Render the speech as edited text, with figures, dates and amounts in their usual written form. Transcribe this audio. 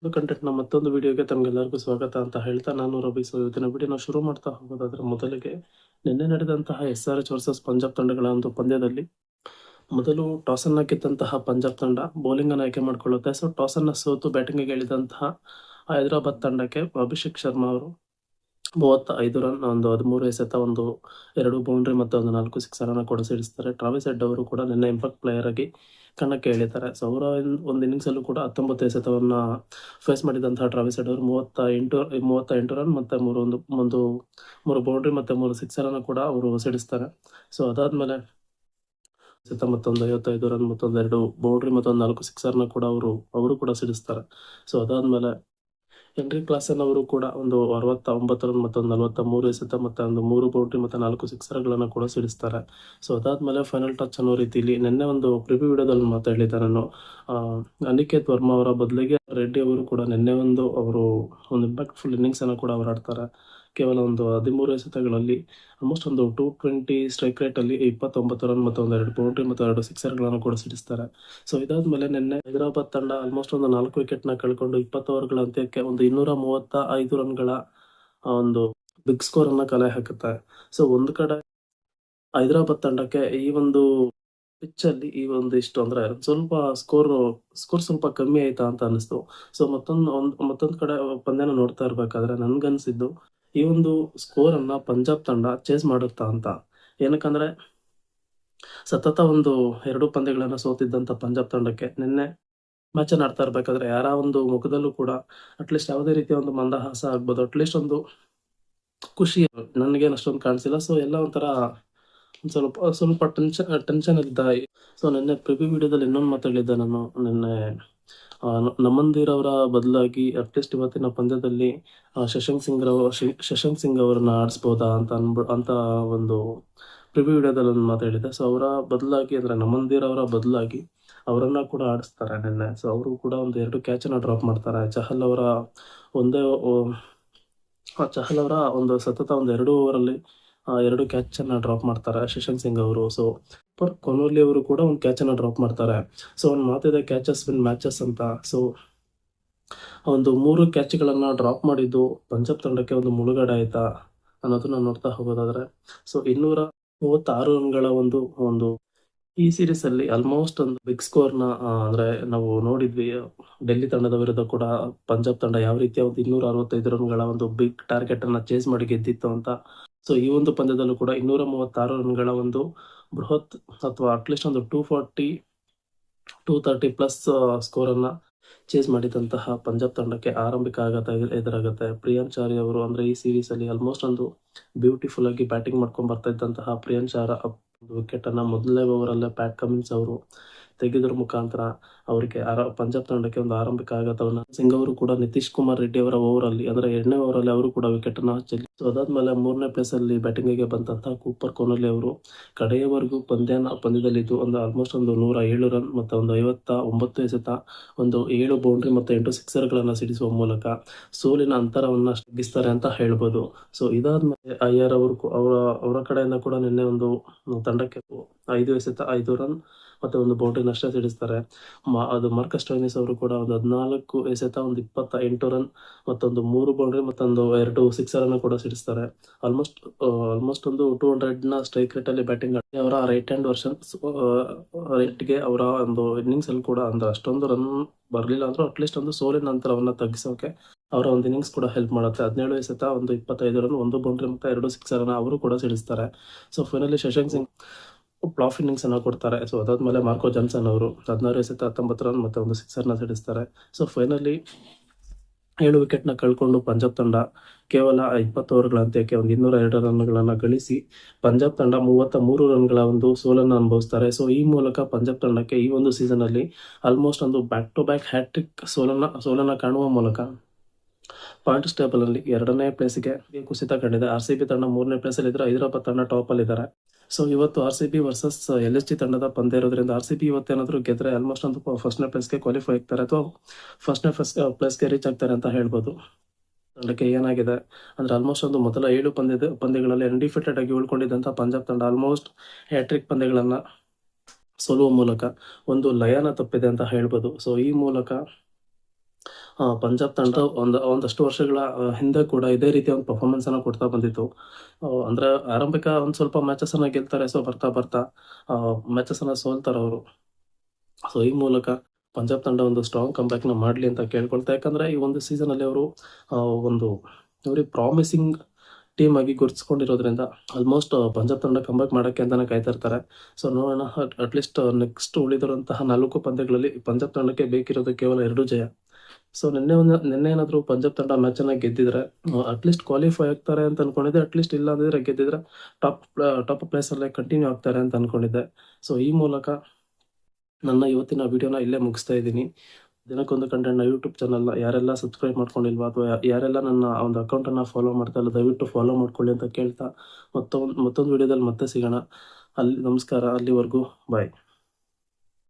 ಕಂಟೆಂಟ್ನ ಮತ್ತೊಂದು ವಿಡಿಯೋಗೆ ತಮಗೆಲ್ಲರಿಗೂ ಸ್ವಾಗತ ಅಂತ ಹೇಳ್ತಾ ನಾನು ರವಿ. ಇವತ್ತಿನ ವಿಡಿಯೋನ ಶುರು ಮಾಡ್ತಾ ಹೋಗೋದಾದ್ರೆ ಮೊದಲಿಗೆ ನಿನ್ನೆ ನಡೆದಂತಹ SRH ವರ್ಸಸ್ ಪಂಜಾಬ್ ತಂಡಗಳ ಒಂದು ಪಂದ್ಯದಲ್ಲಿ ಮೊದಲು ಟಾಸ್ ಅನ್ನ ಗೆದ್ದಂತಹ ಪಂಜಾಬ್ ತಂಡ ಬೌಲಿಂಗ್ ಅನ್ನು ಆಯ್ಕೆ ಮಾಡಿಕೊಳ್ಳುತ್ತೆ. ಸೊ ಟಾಸ್ ಅನ್ನ ಸೋತು ಬ್ಯಾಟಿಂಗ್ಗೆ ಇಳಿದಂತಹ ಹೈದರಾಬಾದ್ ತಂಡಕ್ಕೆ ಅಭಿಷೇಕ್ ಶರ್ಮಾ ಅವರು 35 ರನ್, ಒಂದು 13 ಎಸೆತ, ಒಂದು 2 ಬೌಂಡ್ರಿ ಮತ್ತು ಒಂದು 4 ಸಿಕ್ಸರ್ ಅನ್ನು ಕೂಡ ಸಿಡಿಸ್ತಾರೆ. ಟ್ರಾವಿಸ್ ಹೆಡ್ ಅವರು ಕೂಡ ನಿನ್ನೆ ಇಂಪ್ಯಾಕ್ಟ್ ಪ್ಲೇಯರ್ ಆಗಿ ಕಣಕ್ಕೆ ಇಳಿತಾರೆ. ಸೊ ಅವರ ಒಂದು ಇನ್ನಿಂಗ್ಸ್ ಅಲ್ಲೂ ಕೂಡ 19 ಎಸೆತವನ್ನ ಫೇಸ್ ಮಾಡಿದಂತಹ ಟ್ರಾವಿಸ್ ಹೆಡ್ ಅವರು 38 ರನ್ ಮತ್ತೆ ಮೂರು ಬೌಂಡ್ರಿ ಮತ್ತೆ 3 ಸಿಕ್ಸರ್ ಅನ್ನು ಕೂಡ ಅವರು ಸಿಡಿಸ್ತಾರೆ. ಸೊ ಅದಾದ್ಮೇಲೆ ಎಸೆತ ಮತ್ತೊಂದು 55 ರನ್ ಮತ್ತೊಂದು 2 ಬೌಂಡ್ರಿ ಮತ್ತೊಂದು 4 ಸಿಕ್ಸರ್ನ ಕೂಡ ಅವರು ಕೂಡ ಸಿಡಿಸ್ತಾರೆ. ಸೊ ಅದಾದ್ಮೇಲೆ ಹೆನ್ರಿ ಕ್ಲಾಸನ್ ಅವರು ಕೂಡ ಒಂದು 69 ರನ್ ಮತ್ತೊಂದು 43 ಎಸೆತ ಮತ್ತೆ ಒಂದು 3 ಬೌಂಡ್ರಿ ಮತ್ತೆ 4 ಸಿಕ್ಸರ್ಗಳನ್ನು ಕೂಡ ಸಿಡಿಸ್ತಾರೆ. ಸೊ ಅದಾದ್ಮೇಲೆ ಫೈನಲ್ ಟಚ್ ಅನ್ನೋ ರೀತಿಯಲ್ಲಿ ನಿನ್ನೆ ಒಂದು ಪ್ರಿವ್ಯೂ ವಿಡಿಯೋದಲ್ಲಿ ಮಾತಾಡಿದ್ದೆ ನಾನು. ಅನಿಕೇತ್ ವರ್ಮಾ ಅವರ ಬದಲಿಗೆ ರೆಡ್ಡಿ ಅವರು ಕೂಡ ನಿನ್ನೆ ಅವರು ಒಂದು ಇಂಪ್ಯಾಕ್ಟ್ಫುಲ್ ಇನ್ನಿಂಗ್ಸ್ ಅನ್ನು ಕೂಡ ಅವರು ಆಡ್ತಾರೆ. ಕೇವಲ ಒಂದು 13 ಎಸೆತಗಳಲ್ಲಿ ಆಲ್ಮೋಸ್ಟ್ ಒಂದು 220 ಸ್ಟ್ರೈಕ್ ರೇಟ್ ಅಲ್ಲಿ 29 ರನ್ ಮತ್ತು ಒಂದು 2 ಬೌಂಡ್ರಿ ಮತ್ತು 2 ಸಿಕ್ಸರ್ಗಳನ್ನು ಕೂಡ ಸಿಡಿಸ್ತಾರೆ. ಸೊ ಇದಾದ್ಮೇಲೆ ನಿನ್ನೆ ಹೈದರಾಬಾದ್ ತಂಡ ಆಲ್ಮೋಸ್ಟ್ ಒಂದು 4 ವಿಕೆಟ್ ನ ಕಳ್ಕೊಂಡು 20 ಓವರ್ಗಳ ಅಂತ್ಯಕ್ಕೆ ಒಂದು 235 ರನ್ಗಳ ಒಂದು ಬಿಗ್ ಸ್ಕೋರ್ ಅನ್ನ ಕಲೆ ಹಾಕುತ್ತೆ. ಸೊ ಒಂದು ಕಡೆ ಹೈದರಾಬಾದ್ ತಂಡಕ್ಕೆ ಈ ಒಂದು ಪಿಚ್ ಅಲ್ಲಿ ಈ ಇಷ್ಟು ಅಂದ್ರೆ ಸ್ವಲ್ಪ ಸ್ಕೋರ್ ಸ್ವಲ್ಪ ಕಮ್ಮಿ ಆಯ್ತಾ ಅಂತ ಅನಿಸ್ತು. ಸೊ ಮತ್ತೊಂದು ಕಡೆ ಪಂದ್ಯನ ನೋಡ್ತಾ ಇರ್ಬೇಕಾದ್ರೆ ನನ್ಗನ್ಸಿದ್ದು ಈ ಒಂದು ಸ್ಕೋರ್ ಅನ್ನ ಪಂಜಾಬ್ ತಂಡ ಚೇಸ್ ಮಾಡುತ್ತಾ ಅಂತ. ಏನಕ್ಕಂದ್ರೆ ಸತತ ಒಂದು 2 ಪಂದ್ಯಗಳನ್ನ ಸೋತಿದ್ದಂತ ಪಂಜಾಬ್ ತಂಡಕ್ಕೆ ನಿನ್ನೆ ಮ್ಯಾಚ್ ಅನ್ನ ಆಡ್ತಾ ಇರ್ಬೇಕಾದ್ರೆ ಯಾರ ಒಂದು ಮುಖದಲ್ಲೂ ಕೂಡ ಅಟ್ಲೀಸ್ಟ್ ಯಾವುದೇ ರೀತಿಯ ಒಂದು ಮಂದಹಾಸ ಆಗ್ಬೋದು, ಅಟ್ಲೀಸ್ಟ್ ಒಂದು ಖುಷಿ ನನಗೇನು ಅಷ್ಟೊಂದು ಕಾಣಿಸಿಲ್ಲ. ಸೊ ಎಲ್ಲ ಒಂಥರ ಸ್ವಲ್ಪ ಟೆನ್ಷನ್ ಇದ್ದ. ಸೊ ನಿನ್ನೆ ಪ್ರಿವ್ಯೂ ವಿಡಿಯೋದಲ್ಲಿ ಇನ್ನೊಂದು ಮಾತಾಡಿದ್ದೆ ನಾನು. ನಿನ್ನೆ ನಮನ್ದೀರ್ ಅವರ ಬದಲಾಗಿ ಅಟ್ಲೀಸ್ಟ್ ಇವತ್ತಿನ ಪಂದ್ಯದಲ್ಲಿ ಶಶಾಂಕ್ ಸಿಂಗ್ ಅವರನ್ನ ಆಡಿಸ್ಬೋದಾ ಅಂತ ಒಂದು ಪ್ರಿವ್ಯೂ ವಿಡಿಯೋದಲ್ಲಿ ಮಾತಾಡಿದ್ದೆ. ಸೊ ಅವರ ಬದಲಾಗಿ ಅಂದ್ರೆ ನಮನ್ದೀರ್ ಅವರ ಬದಲಾಗಿ ಅವರನ್ನ ಕೂಡ ಆಡಿಸ್ತಾರೆ ನಿನ್ನೆ. ಸೊ ಅವರು ಕೂಡ ಒಂದು 2 ಕ್ಯಾಚ್ ಅನ್ನ ಡ್ರಾಪ್ ಮಾಡ್ತಾರೆ. ಚಹಲ್ ಅವರ ಒಂದು ಸತತ ಒಂದು 2 ಓವರಲ್ಲಿ 2 ಕ್ಯಾಚ್ ಅನ್ನ ಡ್ರಾಪ್ ಮಾಡ್ತಾರೆ ಶಶಾಂಕ್ ಸಿಂಗ್ ಅವರು. ಸೊ ಕೊಹ್ಲಿ ಅವರು ಕೂಡ ಒಂದು ಕ್ಯಾಚ್ ಅನ್ನ ಡ್ರಾಪ್ ಮಾಡ್ತಾರೆ. ಸೊ ಒಂದು ಮಾತಿದೆ, ಕ್ಯಾಚಸ್ ವಿನ್ ಮ್ಯಾಚಸ್ ಅಂತ. ಸೊ ಒಂದು 3 ಕ್ಯಾಚ್ಗಳನ್ನ ಡ್ರಾಪ್ ಮಾಡಿದ್ದು ಪಂಜಾಬ್ ತಂಡಕ್ಕೆ ಒಂದು ಮುಳುಗಡೆ ಆಯ್ತಾ ಅನ್ನೋದನ್ನ ನೋಡ್ತಾ ಹೋಗೋದಾದ್ರೆ, ಸೊ 236 ರನ್ಗಳ ಒಂದು ಈ ಸೀರೀಸ್ ಅಲ್ಲಿ ಆಲ್ಮೋಸ್ಟ್ ಒಂದು ಬಿಗ್ ಸ್ಕೋರ್ ನ ಅಂದ್ರೆ ನಾವು ನೋಡಿದ್ವಿ. ಡೆಲ್ಲಿ ತಂಡದ ವಿರುದ್ಧ ಕೂಡ ಪಂಜಾಬ್ ತಂಡ ಯಾವ ರೀತಿಯ ಒಂದು 265 ರನ್ಗಳ ಒಂದು ಬಿಗ್ ಟಾರ್ಗೆಟ್ ಅನ್ನ ಚೇಸ್ ಮಾಡಿ ಗೆದ್ದಿತ್ತು ಅಂತ. ಸೊ ಈ ಒಂದು ಪಂದ್ಯದಲ್ಲೂ ಕೂಡ 236 ರನ್ಗಳ ಒಂದು ಬೃಹತ್ ಅಥವಾ ಅಟ್ಲೀಸ್ಟ್ ಒಂದು 230 ಪ್ಲಸ್ ಸ್ಕೋರ್ ಅನ್ನ ಚೇಸ್ ಮಾಡಿದಂತಹ ಪಂಜಾಬ್ ತಂಡಕ್ಕೆ ಆರಂಭಿಕ ಆಘಾತ ಎದುರಾಗುತ್ತೆ. ಪ್ರಿಯಾಂಶ್ ಚಾರಿ ಅವರು ಅಂದ್ರೆ ಈ ಸೀರೀಸ್ ಅಲ್ಲಿ ಆಲ್ಮೋಸ್ಟ್ ಒಂದು ಬ್ಯೂಟಿಫುಲ್ ಆಗಿ ಬ್ಯಾಟಿಂಗ್ ಮಾಡ್ಕೊಂಡ್ ಬರ್ತಾ ಇದ್ದಂತಹ ಪ್ರಿಯಾಂಶ್ ಚಾರ ಒಂದು ವಿಕೆಟ್ ಅನ್ನ ಮೊದಲನೇ ಓವರಲ್ಲೇ ಪ್ಯಾಟ್ ಕಮಿನ್ಸ್ ಅವರು ತೆಗೆದ್ರ ಮುಖಾಂತರ ಅವರಿಗೆ ಪಂಜಾಬ್ ತಂಡಕ್ಕೆ ಒಂದು ಆರಂಭಿಕ ಆಘಾತವನ್ನ. ಸಿಂಗ್ ಅವರು ಕೂಡ ನಿತೀಶ್ ಕುಮಾರ್ ರೆಡ್ಡಿ ಅವರ ಓವರ್ ಅಲ್ಲಿ ಅಂದ್ರೆ 2ನೇ ಓವರಲ್ಲಿ ಅವರು ಕೂಡ ವಿಕೆಟ್ ಅನ್ನ ಚೆಲ್ಲಿ. ಸೊ ಅದಾದ್ಮೇಲೆ 3ನೇ ಪ್ಲೇಸ್ ಅಲ್ಲಿ ಬ್ಯಾಟಿಂಗ್ ಬಂದಂತಹ ಕೂಪರ್ ಕೊಹ್ಲಿ ಅವರು ಕಡೆಯವರೆಗೂ ಪಂದ್ಯದಲ್ಲಿದ್ದು ಒಂದು ಆಲ್ಮೋಸ್ಟ್ ಒಂದು 107 ರನ್ ಮತ್ತೆ ಒಂದು 59 ಎಸೆತ, ಒಂದು 7 ಬೌಂಡ್ರಿ ಮತ್ತೆ 8 ಸಿಕ್ಸರ್ ಗಳನ್ನ ಸಿಡಿಸುವ ಮೂಲಕ ಸೋಲಿನ ಅಂತರವನ್ನ ತಗ್ಗಿಸ್ತಾರೆ ಅಂತ ಹೇಳ್ಬೋದು. ಸೊ ಇದಾದ್ಮೇಲೆ ಅಯ್ಯರ್ ಅವರು ಅವರ ಕಡೆಯಿಂದ ಕೂಡ ನಿನ್ನೆ ಒಂದು ತಂಡಕ್ಕೆ 5 ಎಸೆತ 5 ರನ್ ಮತ್ತೆ ಒಂದು ಬೌಂಡ್ರಿ ನಷ್ಟ ಸಿಡಿಸ್ತಾರೆ. ಅದು ಮಾರ್ಕಸ್ ಸ್ಟೋಯ್ನಿಸ್ ಅವರು ಕೂಡ ಒಂದು 14 ಎಸೆತ, ಒಂದು 28 ರನ್ ಮತ್ತೊಂದು 3 ಬೌಂಡ್ರಿ ಮತ್ತೊಂದು 2 ಸಿಕ್ಸರ್ ಅನ್ನು ಕೂಡ ಸಿಡಿಸ್ತಾರೆ. ಆಲ್ಮೋಸ್ಟ್ ಒಂದು 200 ನ ಸ್ಟ್ರೈಕ್ ರೇಟ್ ಅಲ್ಲಿ ಬ್ಯಾಟಿಂಗ್ ಅವರ ರೈಟ್ ಹ್ಯಾಂಡ್ ವರ್ಷನ್ ರೇಟ್ಗೆ ಅವರ ಒಂದು ಇನ್ನಿಂಗ್ಸ್ ಅಲ್ಲಿ ಕೂಡ ಅಂದ್ರೆ ಅಷ್ಟೊಂದು ರನ್ ಬರ್ಲಿಲ್ಲ ಅಂದ್ರೂ ಅಟ್ಲೀಸ್ಟ್ ಒಂದು ಸೋಲಿನ ಅಂತರವನ್ನ ತಗ್ಗಿಸೋಕೆ ಅವರ ಒಂದು ಇನ್ನಿಂಗ್ಸ್ ಕೂಡ ಹೆಲ್ಪ್ ಮಾಡುತ್ತೆ. 17 ಎಸೆತ, ಒಂದು 25 ರನ್, 1 ಬೌಂಡ್ರಿ ಮತ್ತೆ 2 ಸಿಕ್ಸರ್ ಅನ್ನ ಅವರು ಕೂಡ ಸಿಡಿಸ್ತಾರೆ. ಸೊ ಫೈನಲಿ ಶಶಾಂಕ್ ಸಿಂಗ್ ಪ್ಲಾಫ್ ಇನ್ನಿಂಗ್ಸ್ ಅನ್ನ ಕೊಡ್ತಾರೆ. ಸೊ ಅದಾದ್ಮೇಲೆ ಮಾರ್ಕೋ ಜಾನ್ಸನ್ ಅವರು 16 ಎಸೆತ 19 ರನ್ ಮತ್ತೆ ಒಂದು ಸಿಕ್ಸರ್ ನ ಸಿಡಿಸ್ತಾರೆ. ಸೊ ಫೈನಲಿ 7 ವಿಕೆಟ್ ನ ಕಳ್ಕೊಂಡು ಪಂಜಾಬ್ ತಂಡ ಕೇವಲ 20 ಓವರ್ಗಳ ಅಂತ್ಯಕ್ಕೆ ಒಂದು 202 ರನ್ಗಳನ್ನ ಗಳಿಸಿ ಪಂಜಾಬ್ ತಂಡ 33 ರನ್ಗಳ ಒಂದು ಸೋಲನ್ನು ಅನುಭವಿಸ್ತಾರೆ. ಸೊ ಈ ಮೂಲಕ ಪಂಜಾಬ್ ತಂಡಕ್ಕೆ ಈ ಒಂದು ಸೀಸನ್ ಅಲ್ಲಿ ಆಲ್ಮೋಸ್ಟ್ ಒಂದು ಬ್ಯಾಕ್ ಟು ಬ್ಯಾಕ್ ಹ್ಯಾಟ್ರಿಕ್ ಸೋಲನ್ನ ಕಾಣುವ ಮೂಲಕ ಪಾಯಿಂಟ್ಸ್ ಟೇಬಲ್ ಅಲ್ಲಿ 2ನೇ ಪ್ಲೇಸ್ಗೆ ಕುಸಿತ ಕಂಡಿದೆ. RCB ತಂಡ 3ನೇ ಪ್ಲೇಸ್ ಅಲ್ಲಿ ಇದ್ರೆ ಹೈದರಾಬಾದ್ ತಂಡ ಟಾಪ್ ಅಲ್ಲಿ ಇದ್ದಾರೆ. ಸೊ ಇವತ್ತು RCB ವರ್ಸಸ್ LSG ತಂಡದ ಪಂದ್ಯ ಇರೋದ್ರಿಂದ RCB ಇವತ್ತೇನಾದ್ರೂ ಗೆದ್ರೆ ಆಲ್ಮೋಸ್ಟ್ ಒಂದು ಫಸ್ಟ್ನೇ ಪ್ಲೇಸ್ಗೆ ಕ್ವಾಲಿಫೈ ಆಗ್ತಾರೆ ಅಥವಾ ಫಸ್ಟ್ನೇ ಪ್ಲೇಸ್ಗೆ ರೀಚ್ ಆಗ್ತಾರೆ ಅಂತ ಹೇಳ್ಬೋದು. ತಂಡಕ್ಕೆ ಏನಾಗಿದೆ ಅಂದ್ರೆ ಆಲ್ಮೋಸ್ಟ್ ಒಂದು ಮೊದಲ 7 ಪಂದ್ಯಗಳಲ್ಲಿ ಅನ್ಡಿಫಿಟೆಡ್ ಆಗಿ ಉಳ್ಕೊಂಡಿದ್ದಂತ ಪಂಜಾಬ್ ತಂಡ ಆಲ್ಮೋಸ್ಟ್ ಹ್ಯಾಟ್ರಿಕ್ ಪಂದ್ಯಗಳನ್ನ ಸೋಲುವ ಮೂಲಕ ಒಂದು ಲಯನ ತಪ್ಪಿದೆ ಅಂತ ಹೇಳ್ಬೋದು. ಸೊ ಈ ಮೂಲಕ ಪಂಜಾಬ್ ತಂಡ ಒಂದಷ್ಟು ವರ್ಷಗಳ ಹಿಂದೆ ಕೂಡ ಇದೇ ರೀತಿಯ ಒಂದು ಪರ್ಫಾರ್ಮೆನ್ಸ್ ಅನ್ನ ಕೊಡ್ತಾ ಬಂದಿತ್ತು. ಅಂದ್ರೆ ಆರಂಭಿಕ ಒಂದ್ ಸ್ವಲ್ಪ ಮ್ಯಾಚಸ್ ಅನ್ನ ಗೆಲ್ತಾರೆ, ಸೊ ಬರ್ತಾ ಬರ್ತಾ ಮ್ಯಾಚಸ್ ಅನ್ನ ಸೋಲ್ತಾರೆ ಅವರು. ಸೊ ಈ ಮೂಲಕ ಪಂಜಾಬ್ ತಂಡ ಒಂದು ಸ್ಟ್ರಾಂಗ್ ಕಂಬ್ಯಾಕ್ ನ ಮಾಡ್ಲಿ ಅಂತ ಕೇಳ್ಕೊಳ್ತಾ, ಯಾಕಂದ್ರೆ ಈ ಒಂದು ಸೀಸನ್ ಅಲ್ಲಿ ಅವರು ಒಂದು ವೆರಿ ಪ್ರಾಮಿಸಿಂಗ್ ಟೀಮ್ ಆಗಿ ಗುರುತಿಸ್ಕೊಂಡಿರೋದ್ರಿಂದ ಆಲ್ಮೋಸ್ಟ್ ಪಂಜಾಬ್ ತಂಡ ಕಂಬ್ಯಾಕ್ ಮಾಡಕ್ಕೆ ಅಂತಾನೆ ಕಾಯ್ತಾ ಇರ್ತಾರೆ. ಸೊ ನೋಡೋಣ, ಅಟ್ಲೀಸ್ಟ್ ನೆಕ್ಸ್ಟ್ ಉಳಿದಿರುವಂತಹ 4 ಪಂದ್ಯಗಳಲ್ಲಿ ಪಂಜಾಬ್ ತಂಡಕ್ಕೆ ಬೇಕಿರೋದು ಕೇವಲ 2 ಜಯ. ಸೊ ನಿನ್ನೆ ಏನಾದ್ರು ಪಂಜಾಬ್ ತಂಡ ಮ್ಯಾಚ್ ಅನ್ನ ಗೆದ್ದಿದ್ರೆ ಅಟ್ಲೀಸ್ಟ್ ಕ್ವಾಲಿಫೈ ಆಗ್ತಾರೆ ಅಂತ ಅನ್ಕೊಂಡಿದ್ದೆ. ಅಟ್ಲೀಸ್ಟ್ ಇಲ್ಲ ಅಂದಿದ್ರೆ ಗೆದ್ದಿದ್ರೆ ಟಾಪ್ ಪ್ಲೇಸ್ ಅಲ್ಲೇ ಕಂಟಿನ್ಯೂ ಆಗ್ತಾರೆ ಅಂತ ಅನ್ಕೊಂಡಿದ್ದೆ. ಸೊ ಈ ಮೂಲಕ ನನ್ನ ಇವತ್ತಿನ ವಿಡಿಯೋನ ಇಲ್ಲೇ ಮುಗಿಸ್ತಾ ಇದ್ದೀನಿ. ದಿನಕ್ಕೊಂದು ಕಂಟೆಂಟ್ನ ಯೂಟ್ಯೂಬ್ ಚಾನಲ್ನ ಯಾರೆಲ್ಲ ಸಬ್ಸ್ಕ್ರೈಬ್ ಮಾಡ್ಕೊಂಡಿಲ್ವಾ ಅಥವಾ ಯಾರೆಲ್ಲ ನನ್ನ ಒಂದು ಅಕೌಂಟನ್ನು ಫಾಲೋ ಮಾಡ್ತಾ ಇಲ್ಲ, ದಯವಿಟ್ಟು ಫಾಲೋ ಮಾಡ್ಕೊಳ್ಳಿ ಅಂತ ಕೇಳ್ತಾ ಮತ್ತೊಂದು ವಿಡಿಯೋದಲ್ಲಿ ಮತ್ತೆ ಸಿಗೋಣ. ನಮಸ್ಕಾರ, ಅಲ್ಲಿವರೆಗೂ ಬಾಯ್.